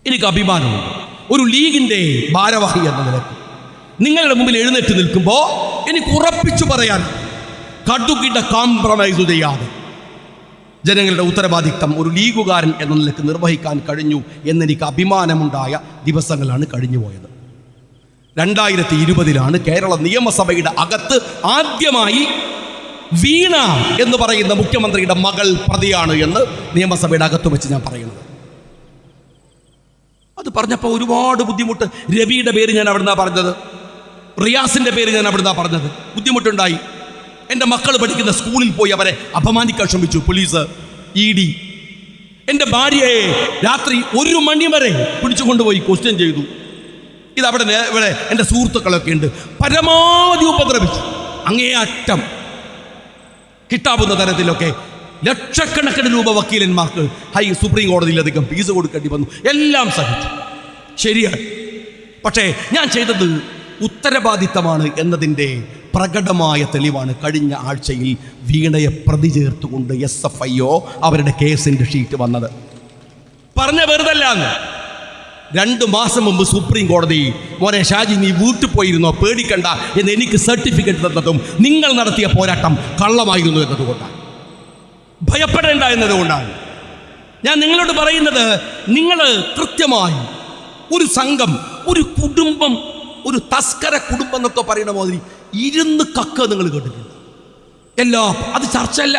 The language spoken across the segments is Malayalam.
എനിക്ക് അഭിമാനമുണ്ട്. ഒരു ലീഗിൻ്റെ ഭാരവാഹി എന്ന നിലയ്ക്ക് നിങ്ങളുടെ മുമ്പിൽ എഴുന്നേറ്റ് നിൽക്കുമ്പോൾ എനിക്ക് ഉറപ്പിച്ചു പറയാൻ, കടുകിട കോംപ്രമൈസ് ചെയ്യാതെ ജനങ്ങളുടെ ഉത്തരവാദിത്തം ഒരു ലീഗുകാരൻ എന്ന നിലയ്ക്ക് നിർവഹിക്കാൻ കഴിഞ്ഞു എന്നെനിക്ക് അഭിമാനമുണ്ടായ ദിവസങ്ങളാണ് കഴിഞ്ഞുപോയത്. 2020 കേരള നിയമസഭയുടെ അകത്ത് ആദ്യമായി വീണ എന്ന് പറയുന്ന മുഖ്യമന്ത്രിയുടെ മകൾ പ്രതിയാണ് എന്ന് നിയമസഭയുടെ അകത്ത് വെച്ച് ഞാൻ പറയുന്നത്. അത് പറഞ്ഞപ്പോൾ ഒരുപാട് ബുദ്ധിമുട്ട്. രവിയുടെ പേര് ഞാൻ അവിടുന്ന് പറഞ്ഞത്, റിയാസിൻ്റെ പേര് ഞാൻ അവിടുന്ന് പറഞ്ഞത്. ബുദ്ധിമുട്ടുണ്ടായി. എൻ്റെ മക്കൾ പഠിക്കുന്ന സ്കൂളിൽ പോയി അവരെ അപമാനിക്കാൻ ശ്രമിച്ചു പോലീസ്, ED. എൻ്റെ ഭാര്യയെ രാത്രി 1 മണി വരെ പിടിച്ചുകൊണ്ടുപോയി ക്വസ്റ്റ്യൻ ചെയ്തു. ഇതവിടെ ഇവിടെ എൻ്റെ സുഹൃത്തുക്കളൊക്കെ ഉണ്ട്. പരമാവധി ഉപദ്രവിച്ചു. അങ്ങേയറ്റം കിട്ടാവുന്ന തരത്തിലൊക്കെ ലക്ഷക്കണക്കിന് രൂപ വക്കീലന്മാർക്ക് സുപ്രീം കോടതിയിലധികം ഫീസ് കൊടുക്കേണ്ടി വന്നു. എല്ലാം സഹിച്ചു. ശരിയാണ്. പക്ഷേ ഞാൻ ചെയ്തത് ഉത്തരവാദിത്തമാണ് എന്നതിൻ്റെ പ്രകടമായ തെളിവാണ് കഴിഞ്ഞ ആഴ്ചയിൽ വീണയെ പ്രതി ചേർത്തുകൊണ്ട് SFIO അവരുടെ കേസിൻ്റെ ഷീറ്റ് വന്നത്. പറഞ്ഞ വെറുതല്ലാന്ന്. 2 മാസം മുമ്പ് സുപ്രീം കോടതി മോനെ ഷാജി നീ വീട്ടിൽ പോയിരുന്നോ, പേടിക്കണ്ട എന്ന് എനിക്ക് സർട്ടിഫിക്കറ്റ് തന്നതും നിങ്ങൾ നടത്തിയ പോരാട്ടം കള്ളമായിരുന്നു എന്നതുകൊണ്ടാണ്, ഭയപ്പെടേണ്ട എന്നതുകൊണ്ടാണ്. ഞാൻ നിങ്ങളോട് പറയുന്നത്, നിങ്ങൾ കൃത്യമായി ഒരു സംഘം, ഒരു കുടുംബം, ഒരു തസ്കര കുടുംബം എന്നൊക്കെ പറയുന്ന മാതിരി ഇരുന്ന് കക്ക നിങ്ങൾ കേട്ടിട്ടുണ്ട്. അത് ചർച്ചയല്ല.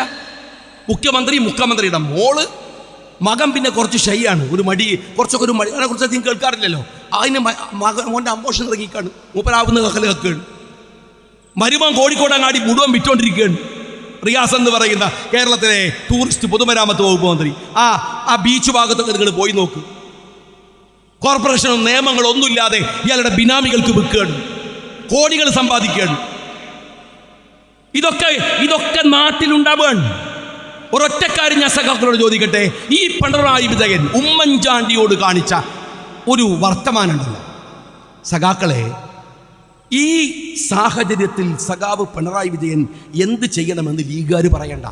മുഖ്യമന്ത്രിയുടെ മോള്, മകൻ പിന്നെ കുറച്ച് ഷൈയാണ്, ഒരു മടി, കുറച്ചൊക്കെ ഒരു മടി. അതിനെ കുറിച്ച് അധികം കേൾക്കാറില്ലല്ലോ. അതിന് മോൻ്റെ അമോഷൻ ഇറങ്ങിക്കാണ്, മൂപ്പരാവുന്ന കക്കല് കക്കുകയാണ്. മരുമൻ കോഴിക്കോട് അങ്ങാടി മുഴുവൻ വിറ്റുകൊണ്ടിരിക്കുകയാണ്. റിയാസ് എന്ന് പറയുന്ന കേരളത്തിലെ ടൂറിസ്റ്റ് പൊതുമരാമത്ത് വകുപ്പ് മന്ത്രി. ആ ബീച്ച് ഭാഗത്തൊക്കെ നിങ്ങൾ പോയി നോക്ക്. കോർപ്പറേഷനും നിയമങ്ങളൊന്നുമില്ലാതെ ഇയാളുടെ ബിനാമികൾക്ക് വിൽക്കുകയാണ്, കോടികൾ സമ്പാദിക്കുകയാണ്. ഇതൊക്കെ നാട്ടിലുണ്ടാവുകയാണ്. ഒരൊറ്റക്കാരൻ ഞാൻ സഖാക്കളോട് ചോദിക്കട്ടെ, ഈ പിണറായി വിജയൻ ഉമ്മൻചാണ്ടിയോട് കാണിച്ച ഒരു വർത്തമാനമുണ്ടല്ലോ സഖാക്കളെ, ഈ സാഹചര്യത്തിൽ സഖാവ് പിണറായി വിജയൻ എന്ത് ചെയ്യണമെന്ന് ലീഗുകാർ പറയണ്ട,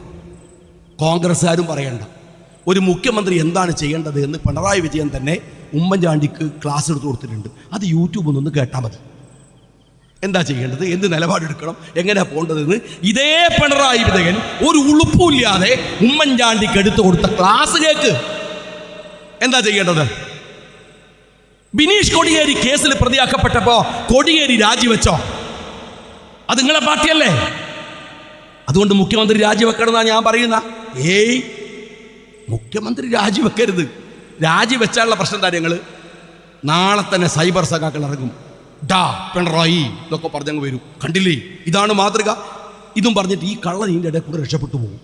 കോൺഗ്രസ്സുകാരും പറയണ്ട. ഒരു മുഖ്യമന്ത്രി എന്താണ് ചെയ്യേണ്ടത് എന്ന് പിണറായി വിജയൻ തന്നെ ഉമ്മൻചാണ്ടിക്ക് ക്ലാസ് എടുത്ത് കൊടുത്തിട്ടുണ്ട്. അത് യൂട്യൂബിൽ നിന്ന് കേട്ടാൽ മതി. എന്താ ചെയ്യേണ്ടത്, എന്ത് നിലപാടെടുക്കണം, എങ്ങനെയാ പോകേണ്ടതെന്ന് ഇതേ പിണറായി വിജയൻ ഒരു ഉളുപ്പുമില്ലാതെ ഉമ്മൻചാണ്ടിക്ക് എടുത്തു കൊടുത്ത ക്ലാസ് കേക്ക്. എന്താ ചെയ്യേണ്ടത്? ബിനീഷ് കൊടിയേരി കേസിൽ പ്രതിയാക്കപ്പെട്ടപ്പോ കൊടിയേരി രാജിവെച്ചോ? അത് നിങ്ങളെ പാർട്ടിയല്ലേ? അതുകൊണ്ട് മുഖ്യമന്ത്രി രാജിവെക്കണമെന്നാ ഞാൻ പറയുന്ന. മുഖ്യമന്ത്രി രാജിവെക്കരുത്. രാജിവെച്ചാലുള്ള പ്രശ്നം കാര്യങ്ങൾ നാളെ തന്നെ സൈബർ സഖാക്കൾ ഇറങ്ങും. പിണറായി ഇതൊക്കെ പറഞ്ഞങ്ങ് വരും. കണ്ടില്ലേ, ഇതാണ് മാതൃക. ഇതും പറഞ്ഞിട്ട് ഈ കള്ളൻ ഇതിൻ്റെ ഇടയിൽ കൂടെ രക്ഷപ്പെട്ടു പോകും.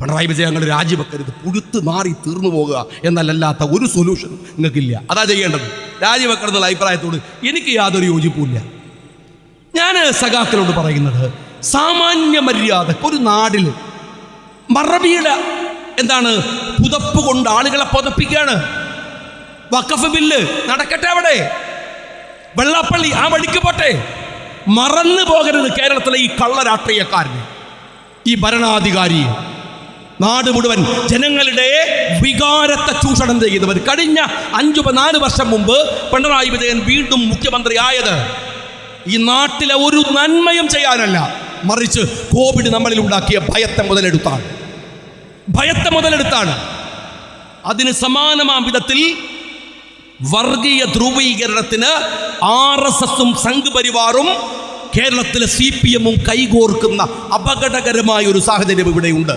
പിണറായി വിജയൻ ഞങ്ങൾ രാജിവെക്കരുത്, പുഴുത്ത് മാറി തീർന്നു പോകുക എന്നല്ലാത്ത ഒരു സൊല്യൂഷൻ നിങ്ങൾക്കില്ല. അതാ ചെയ്യേണ്ടത്. രാജിവെക്കണം എന്നുള്ള അഭിപ്രായത്തോട് എനിക്ക് യാതൊരു യോജിപ്പുമില്ല. ഞാൻ സഖാക്കളോട് പറയുന്നത്, സാമാന്യ മര്യാദക്ക് ഒരു നാടിൽ മറവിയുടെ പുതപ്പ് കൊണ്ട് ആളുകളെ പുതപ്പിക്കുകയാണ്. വഖഫ് ബില്ല് നടക്കട്ടെ, അവിടെ വെള്ളാപ്പള്ളി ആ വഴിക്ക് പോട്ടെ. മറന്നു പോകരുത് കേരളത്തിലെ ഈ കള്ള രാഷ്ട്രീയക്കാരന്, ഈ ഭരണാധികാരി, നാട് മുഴുവൻ ജനങ്ങളുടെ വികാരത്തെ ചൂഷണം ചെയ്യുന്നവർ. കഴിഞ്ഞ 4 വർഷം മുമ്പ് പിണറായി വിജയൻ വീണ്ടും മുഖ്യമന്ത്രി ആയത് ഈ നാട്ടിലെ ഒരു നന്മയും ചെയ്യാനല്ല, മറിച്ച് കോവിഡ് നമ്മളിൽ ഉണ്ടാക്കിയ ഭയത്തെ മുതലെടുത്താണ്. അതിന് സമാനമാം വിധത്തിൽ വർഗീയ ധ്രുവീകരണത്തിന് RSSും സംഘപരിവാറും കേരളത്തിലെ CPMും കൈകോർക്കുന്ന അപകടകരമായ ഒരു സാഹചര്യം ഇവിടെയുണ്ട്.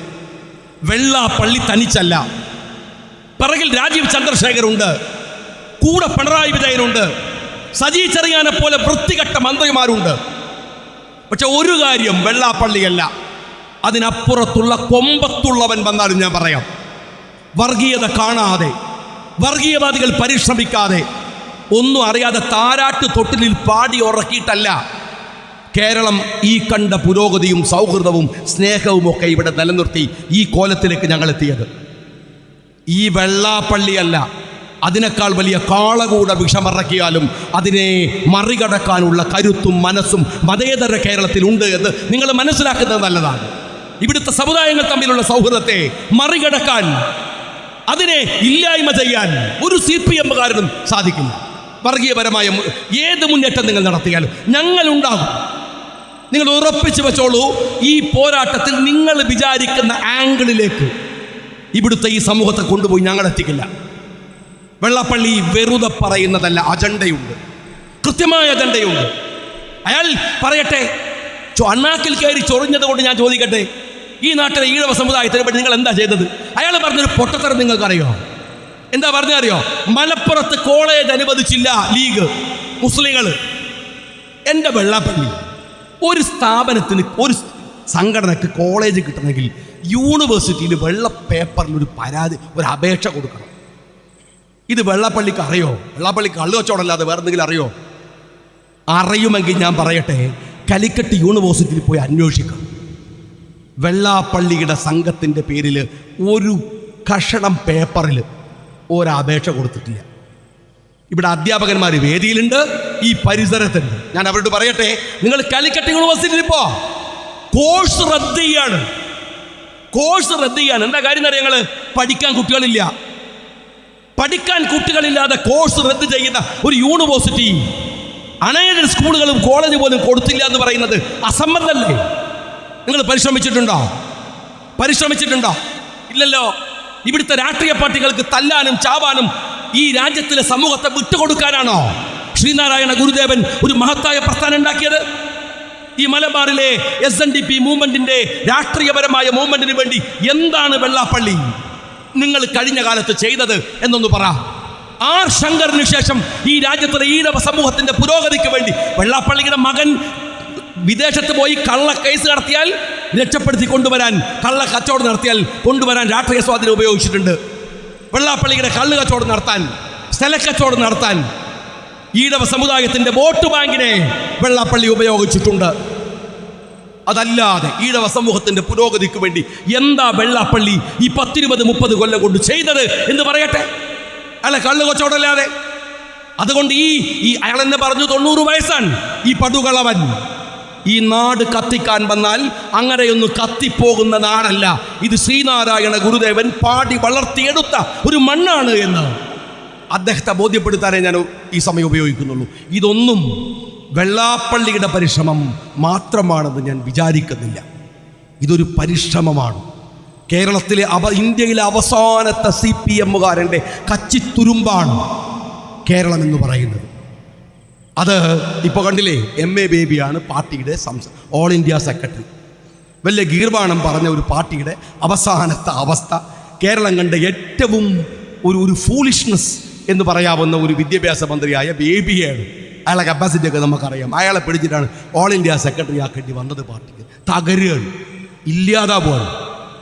വെള്ളാപ്പള്ളി തനിച്ചല്ല, പിറകിൽ രാജീവ് ചന്ദ്രശേഖറുണ്ട്, കൂടെ പിണറായി വിജയനുണ്ട്, സജി ചെറിയാനെ പോലെ വൃത്തികെട്ട മന്ത്രിമാരുണ്ട്. പക്ഷെ ഒരു കാര്യം വെള്ളാപ്പള്ളിയല്ല, അതിനപ്പുറത്തുള്ള കൊമ്പത്തുള്ളവൻ വന്നാലും ഞാൻ പറയാം, വർഗീയത കാണാതെ, വർഗീയവാദികൾ പരിശ്രമിക്കാതെ, ഒന്നും അറിയാതെ താരാട്ട് തൊട്ടിലിൽ പാടി ഉറക്കിയിട്ടല്ല കേരളം ഈ കണ്ട പുരോഗതിയും സൗഹൃദവും സ്നേഹവും ഒക്കെ ഇവിടെ നിലനിർത്തി ഈ കോലത്തിലേക്ക് ഞങ്ങൾ എത്തിയത്. ഈ വെള്ളാപ്പള്ളിയല്ല, അതിനേക്കാൾ വലിയ കാളകൂട വിഷമിറക്കിയാലും അതിനെ മറികടക്കാനുള്ള കരുത്തും മനസ്സും മതേതര കേരളത്തിലുണ്ട് എന്ന് നിങ്ങൾ മനസ്സിലാക്കുന്നത് നല്ലതാണ്. ഇവിടുത്തെ സമുദായങ്ങൾ തമ്മിലുള്ള സൗഹൃദത്തെ മറികടക്കാൻ അതിനെ ഇല്ലായ്മ ചെയ്യാൻ ഒരു CPM കാരനും സാധിക്കില്ല. വർഗീയപരമായ ഏത് മുന്നേറ്റം നിങ്ങൾ നടത്തിയാലും ഞങ്ങളുണ്ടാകും. നിങ്ങൾ ഉറപ്പിച്ചു വെച്ചോളൂ, ഈ പോരാട്ടത്തിൽ നിങ്ങൾ വിചാരിക്കുന്ന ആംഗിളിലേക്ക് ഇവിടുത്തെ ഈ സമൂഹത്തെ കൊണ്ടുപോയി ഞങ്ങൾ എത്തിക്കില്ല. വെള്ളാപ്പള്ളി വെറുതെ പറയുന്നതല്ല, അജണ്ടയുണ്ട്, കൃത്യമായ അജണ്ടയുണ്ട്. അയാൾ പറയട്ടെ, അണ്ണാക്കിൽ കയറി ചൊറിഞ്ഞത് കൊണ്ട് ഞാൻ ചോദിക്കട്ടെ, ഈ നാട്ടിലെ ഈഴവ സമുദായത്തിനെ പറ്റി നിങ്ങൾ എന്താ ചെയ്തത്? അയാൾ പറഞ്ഞൊരു പൊട്ടത്തരം നിങ്ങൾക്കറിയോ? എന്താ പറഞ്ഞറിയോ? മലപ്പുറത്ത് കോളേജ് അനുവദിച്ചില്ല ലീഗ്, മുസ്ലിങ്ങൾ. എൻ്റെ വെള്ളാപ്പള്ളി, ഒരു സ്ഥാപനത്തിന്, ഒരു സംഘടനക്ക് കോളേജ് കിട്ടണമെങ്കിൽ യൂണിവേഴ്സിറ്റിയിൽ വെള്ള പേപ്പറിൽ ഒരു പരാതി, ഒരു അപേക്ഷ കൊടുക്കണം. ഇത് വെള്ളാപ്പള്ളിക്ക് അറിയോ? വെള്ളാപ്പള്ളിക്ക് കള്ളു കച്ചവടമല്ലാതെ വേറെ എന്തെങ്കിലും അറിയോ? അറിയുമെങ്കിൽ ഞാൻ പറയട്ടെ, കാലിക്കറ്റ് യൂണിവേഴ്സിറ്റിയിൽ പോയി അന്വേഷിക്കാം. വെള്ളാപ്പള്ളിയുടെ സംഘത്തിൻ്റെ പേരിൽ ഒരു കഷണം പേപ്പറിൽ ഒരപേക്ഷ കൊടുത്തിട്ടില്ല. ഇവിടെ അധ്യാപകന്മാർ വേദിയിലുണ്ട്, ഈ പരിസരത്തുണ്ട്. ഞാൻ അവരോട് പറയട്ടെ, നിങ്ങൾ കാലിക്കറ്റ് യൂണിവേഴ്സിറ്റിയിൽ പോ, കോഴ്സ് റദ്ദ് ചെയ്യാണ്. എന്താ കാര്യം എന്നറിയാം? ഞങ്ങൾ പഠിക്കാൻ കുട്ടികളില്ല. പഠിക്കാൻ കുട്ടികളില്ലാതെ കോഴ്സ് റദ്ദ് ചെയ്യുന്ന ഒരു യൂണിവേഴ്സിറ്റി അൺഎയ്ഡഡ് സ്കൂളുകളും കോളേജ് പോലും കൊടുത്തില്ല എന്ന് പറയുന്നത് അസംബന്ധമല്ലേ? നിങ്ങൾ പരിശ്രമിച്ചിട്ടുണ്ടോ? ഇല്ലല്ലോ. ഇവിടുത്തെ രാഷ്ട്രീയ പാർട്ടികൾക്ക് തല്ലാനും ചാവാനും ഈ രാജ്യത്തിലെ സമൂഹത്തെ വിട്ടുകൊടുക്കാനാണോ ശ്രീനാരായണ ഗുരുദേവൻ ഒരു മഹത്തായ പ്രസ്ഥാനം ഉണ്ടാക്കിയത്? ഈ മലബാറിലെ SNDP മൂവ്മെന്റിന്റെ രാഷ്ട്രീയപരമായ മൂവ്മെന്റിന് വേണ്ടി എന്താണ് വെള്ളാപ്പള്ളി നിങ്ങൾ കഴിഞ്ഞ കാലത്ത് ചെയ്തത് എന്നൊന്ന് പറ. ആർ ശങ്കറിന് ശേഷം ഈ രാജ്യത്തിലെ ഈഴവ സമൂഹത്തിന്റെ പുരോഗതിക്ക് വേണ്ടി വെള്ളാപ്പള്ളിയുടെ മകൻ വിദേശത്ത് പോയി കള്ള കേസ് നടത്തിയാൽ രക്ഷപ്പെടുത്തി കൊണ്ടുവരാൻ, കള്ള കച്ചവടം നടത്തിയാൽ കൊണ്ടുവരാൻ രാഷ്ട്രീയ സ്വാധീനം ഉപയോഗിച്ചിട്ടുണ്ട്. വെള്ളാപ്പള്ളിയുടെ കള്ള് കച്ചവടം നടത്താൻ, സ്ഥലക്കച്ചവടം നടത്താൻ ഈഴവ സമുദായത്തിന്റെ വോട്ട് ബാങ്കിനെ വെള്ളാപ്പള്ളി ഉപയോഗിച്ചിട്ടുണ്ട്. അതല്ലാതെ ഈഴവ സമൂഹത്തിന്റെ പുരോഗതിക്ക് വേണ്ടി എന്താ വെള്ളാപ്പള്ളി ഈ 10, 20, 30 കൊല്ലം കൊണ്ട് ചെയ്തത് എന്ന് പറയട്ടെ. അല്ല, കള്ളു കച്ചവടമല്ലാതെ. അതുകൊണ്ട് ഈ അയാൾ എന്നെ പറഞ്ഞു 90 വയസ്സാണ് ഈ പടുകളവൻ. ഈ നാട് കത്തിക്കാൻ വന്നാൽ അങ്ങനെയൊന്നും കത്തിപ്പോകുന്ന നാടല്ല ഇത്. ശ്രീനാരായണ ഗുരുദേവൻ പാടി വളർത്തിയെടുത്ത ഒരു മണ്ണാണ് എന്ന് അദ്ദേഹത്തെ ബോധ്യപ്പെടുത്താനേ ഞാൻ ഈ സമയം ഉപയോഗിക്കുന്നുള്ളൂ. ഇതൊന്നും വെള്ളാപ്പള്ളിയുടെ പരിശ്രമം മാത്രമാണെന്ന് ഞാൻ വിചാരിക്കുന്നില്ല. ഇതൊരു പരിശ്രമമാണ്. കേരളത്തിലെ ഇന്ത്യയിലെ അവസാനത്തെ CPM-കാരൻ്റെ കച്ചിത്തുരുമ്പാണ് കേരളം എന്ന് പറയുന്നത്. അത് ഇപ്പോൾ കണ്ടില്ലേ, MA ബേബിയാണ് പാർട്ടിയുടെ ഓൾ ഇന്ത്യ സെക്രട്ടറി. വലിയ ഗീർവാണം പറഞ്ഞ ഒരു പാർട്ടിയുടെ അവസാനത്തെ അവസ്ഥ, കേരളം കണ്ട ഏറ്റവും ഒരു ഫൂളിഷ്നെസ് എന്ന് പറയാവുന്ന ഒരു വിദ്യാഭ്യാസ മന്ത്രിയായ ബേബിയാണ്. അയാളെ കപ്പാസിറ്റി ഒക്കെ നമുക്കറിയാം. അയാളെ പിടിച്ചിട്ടാണ് ഓൾ ഇന്ത്യ സെക്രട്ടറി ആക്കേണ്ടി വന്നത്. പാർട്ടിക്ക് തകരുകയാണ്, ഇല്ലാതാവുകയാണ്.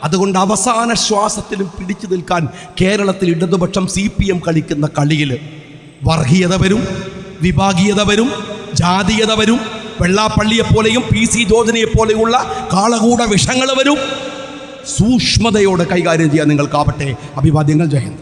അതുകൊണ്ട് അവസാന ശ്വാസത്തിലും പിടിച്ചു നിൽക്കാൻ കേരളത്തിൽ ഇടതുപക്ഷം CPM കളിക്കുന്ന കളിയിൽ വർഗീയത വരും, വിഭാഗീയത വരും, ജാതീയത വരും, വെള്ളാപ്പള്ളിയെപ്പോലെയും PC ജോർജിനെപ്പോലെയുള്ള കാളകൂട വിഷങ്ങൾ വരും. സൂക്ഷ്മതയോടെ കൈകാര്യം ചെയ്യാൻ നിങ്ങൾക്കാവട്ടെ. അഭിവാദ്യങ്ങൾ. ജയ് ഹിന്ദ്.